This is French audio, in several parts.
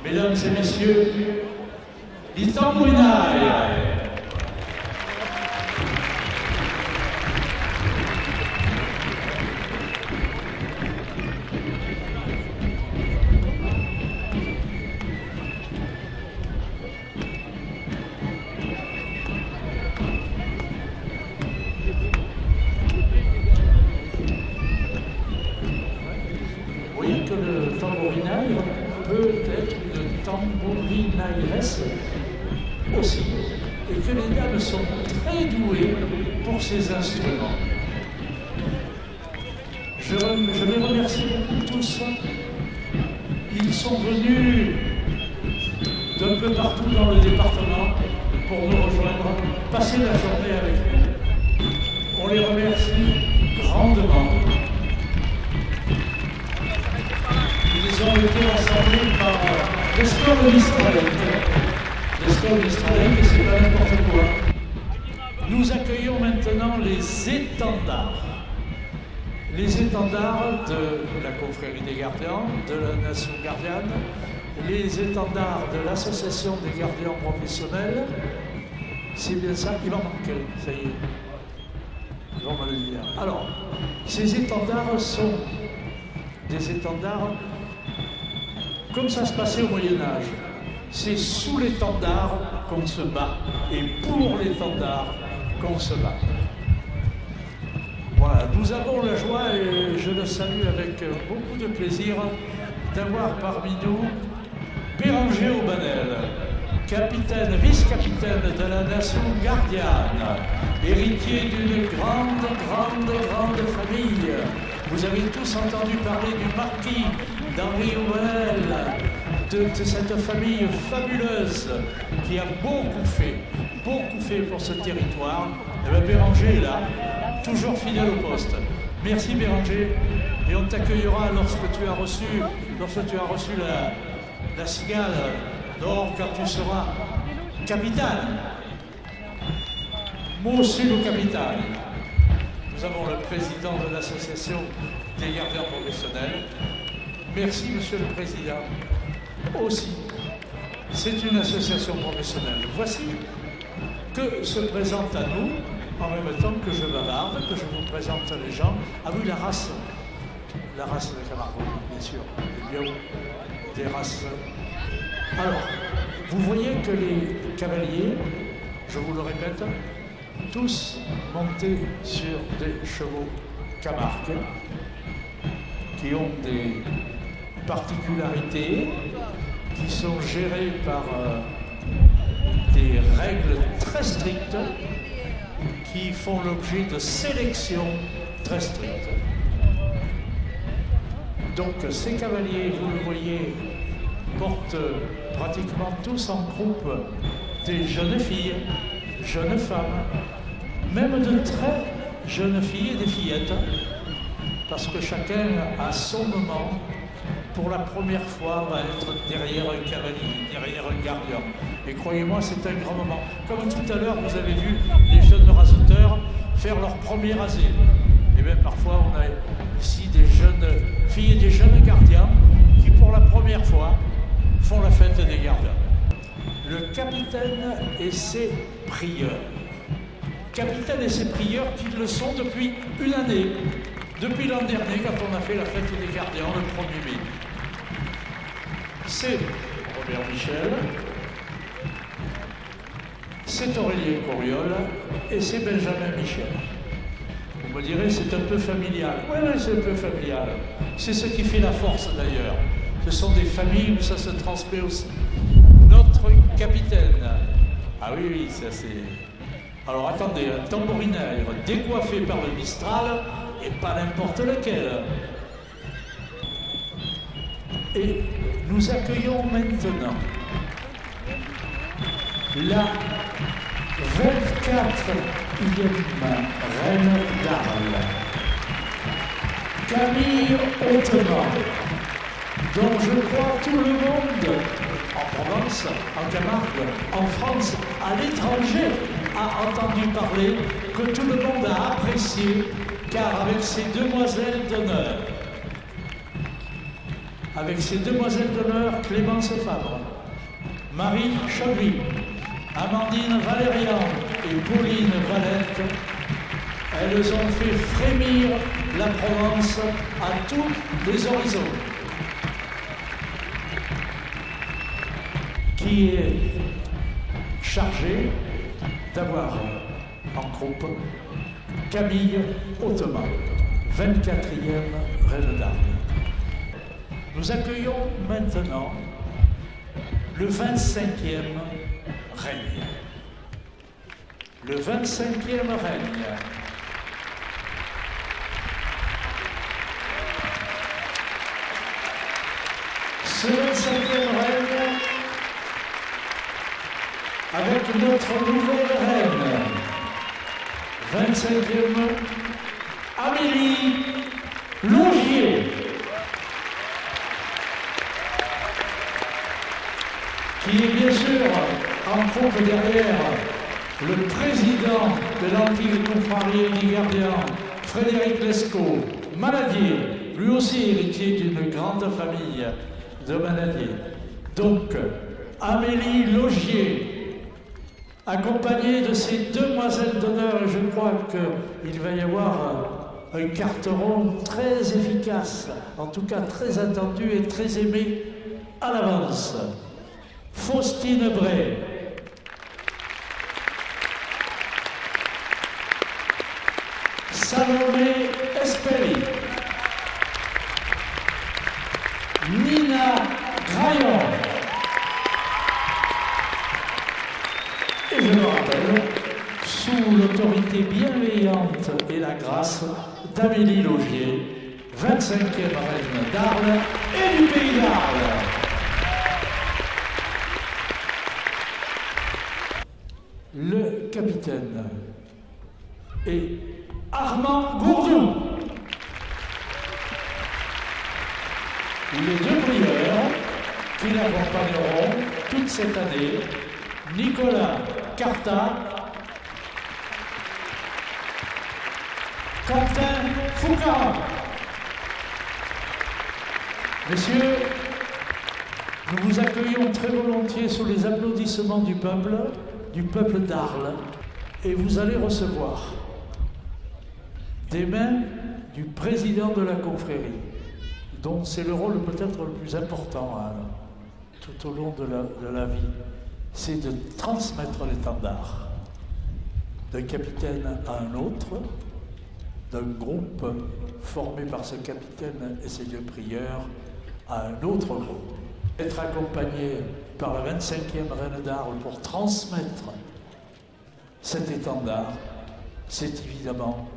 Mesdames et messieurs, les tambourinailles. Vous voyez que le tambourinaille peut être une tambourinailleresse aussi, et que les dames sont très douées pour ces instruments. Je les remercie beaucoup tous. Ils sont venus d'un peu partout dans le département pour nous rejoindre, passer la journée avec nous. On les remercie grandement. Ils ont été rassemblés par l'Escole Mistralec. L'Escole Mistralec, c'est pas n'importe quoi. Nous accueillons maintenant les étendards. Les étendards de la confrérie des gardiens, de la nation gardienne, les étendards de l'association des gardiens professionnels. C'est bien ça, il en manque, ça y est. On va le dire. Alors, ces étendards sont des étendards comme ça se passait au Moyen-Âge. C'est sous l'étendard qu'on se bat et pour l'étendard qu'on se bat. Voilà, nous avons la joie, et je le salue avec beaucoup de plaisir, d'avoir parmi nous Béranger Aubanel, capitaine, vice-capitaine de la nation gardienne, héritier d'une grande famille. Vous avez tous entendu parler du marquis d'Henri Aubanel, de cette famille fabuleuse qui a beaucoup fait pour ce territoire. Et bien Béranger est là, toujours fidèle au poste. Merci Béranger, et on t'accueillera lorsque tu as reçu la cigale d'or, quand tu seras capitaine. Moi aussi le capitaine. Nous avons le président de l'association des gardiens professionnels. Merci Monsieur le Président. Aussi, c'est une association professionnelle. Voici que se présente à nous, en même temps que je bavarde, que je vous présente les gens. Ah oui, la race de Camargue, bien sûr, les bios des races. Alors, vous voyez que les cavaliers, je vous le répète, tous montés sur des chevaux Camargue, qui ont des particularités, qui sont gérés par des règles très strictes, qui font l'objet de sélections très strictes. Donc ces cavaliers, vous le voyez, portent pratiquement tous en groupe des jeunes filles, jeunes femmes, même de très jeunes filles et des fillettes, parce que chacun à son moment, pour la première fois, va être derrière un cavalier, derrière un gardien. Et croyez-moi, c'est un grand moment. Comme tout à l'heure, vous avez vu les jeunes raseteurs faire leur premier rasé. Et bien parfois, on a ici des jeunes filles et des jeunes gardiens qui, pour la première fois, font la fête des gardiens. Le capitaine et ses prieurs. Capitaine et ses prieurs qui le sont depuis une année. Depuis l'an dernier, quand on a fait la fête des gardiens, le 1er mai. C'est Robert Michel, c'est Aurélien Coriol et c'est Benjamin Michel. Vous me direz, c'est un peu familial. Oui, c'est un peu familial. C'est ce qui fait la force d'ailleurs. Ce sont des familles où ça se transmet aussi. Notre capitaine. Ah oui, ça c'est... Alors attendez, un tambourinaire décoiffé par le Mistral, et pas n'importe lequel. Et nous accueillons maintenant la 24e reine d'Arles, Camille Hautement, dont je crois tout le monde, en Provence, en Camargue, en France, à l'étranger, a entendu parler, que tout le monde a apprécié, car avec ces demoiselles d'honneur, avec ses demoiselles d'honneur Clémence Fabre, Marie Chablis, Amandine Valérian et Pauline Valette. Elles ont fait frémir la Provence à tous les horizons. Qui est chargé d'avoir en groupe Camille Ottoman, 24e reine d'Arles. Nous accueillons maintenant le 25e règne. Le 25e règne. Ce 25e règne, avec notre nouvelle reine, 25e, Amélie Logier, qui est bien sûr en groupe derrière le président de l'antique confrérie des gardiens, Frédéric Lescaut, Manadier, lui aussi héritier d'une grande famille de Manadier. Donc, Amélie Logier, accompagnée de ses demoiselles d'honneur, et je crois qu'il va y avoir un carteron très efficace, en tout cas très attendu et très aimé à l'avance. Faustine Bray, Salomé Esperi, Nina Graillon, et je le rappelle, sous l'autorité bienveillante et la grâce d'Amélie Logier, 25e reine d'Arles et du pays d'Arles. Le capitaine est Armand Gourdou. Les deux prieurs qui l'accompagneront toute cette année, Nicolas Carta, Quentin Foucault. Messieurs, nous vous accueillons très volontiers sous les applaudissements du peuple d'Arles, et vous allez recevoir des mains du président de la confrérie, dont c'est le rôle peut-être le plus important tout au long de la vie, c'est de transmettre l'étendard d'un capitaine à un autre, d'un groupe formé par ce capitaine et ses deux prieurs à un autre groupe. Être accompagné par la 25e reine d'Arles pour transmettre cet étendard, c'est évidemment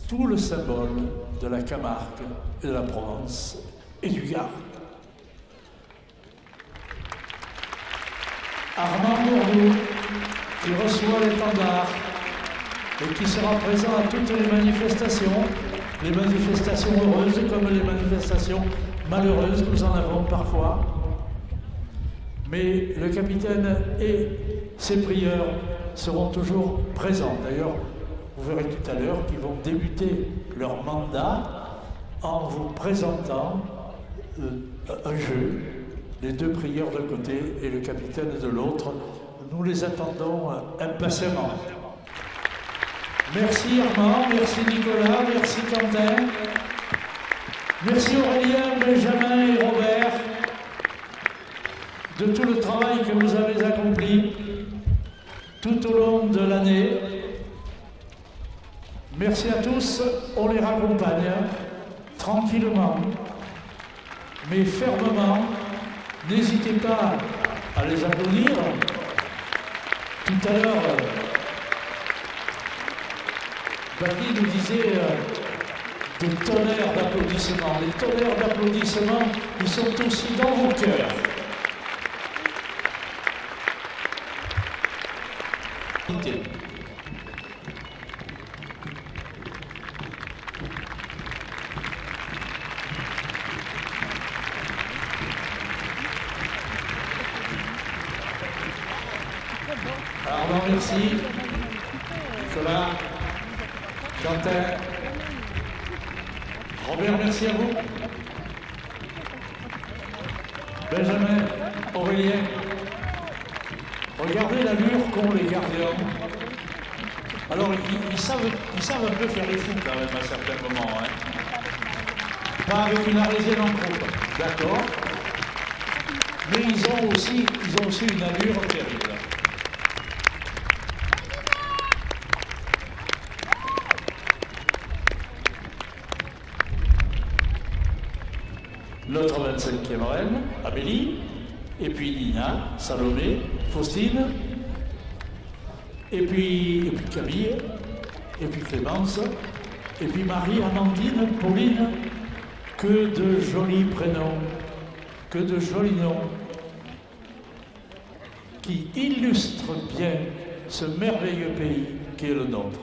tout le symbole de la Camargue, et de la Provence et du Gard. Armand Gourdou, qui reçoit l'étendard et qui sera présent à toutes les manifestations heureuses comme les manifestations malheureuses, nous en avons parfois. Mais le capitaine et ses prieurs seront toujours présents. D'ailleurs, vous verrez tout à l'heure qu'ils vont débuter leur mandat en vous présentant un jeu, les deux prieurs d'un côté et le capitaine de l'autre. Nous les attendons impatiemment. Merci Armand, merci Nicolas, merci Quentin, merci Aurélien, Benjamin et Robert de tout le travail que vous avez accompli tout au long de l'année. Merci à tous, on les raccompagne tranquillement, mais fermement. N'hésitez pas à les applaudir. Tout à l'heure, Baki nous disait des tonnerres d'applaudissements. Les tonnerres d'applaudissements, ils sont aussi dans vos cœurs. Alors, merci. Nicolas, Quentin, Robert, merci à vous. Benjamin, Aurélien, regardez l'allure qu'ont les gardiens. Alors, ils savent un peu faire les fous quand même à certains moments. Hein. Pas avec une arlésienne en croupe, d'accord. Mais ils ont aussi une allure terrible. Notre 25e reine, Amélie, et puis Nina, Salomé, Faustine, et puis Camille, et puis Clémence, et puis Marie, Amandine, Pauline. Que de jolis prénoms, que de jolis noms qui illustrent bien ce merveilleux pays qui est le nôtre.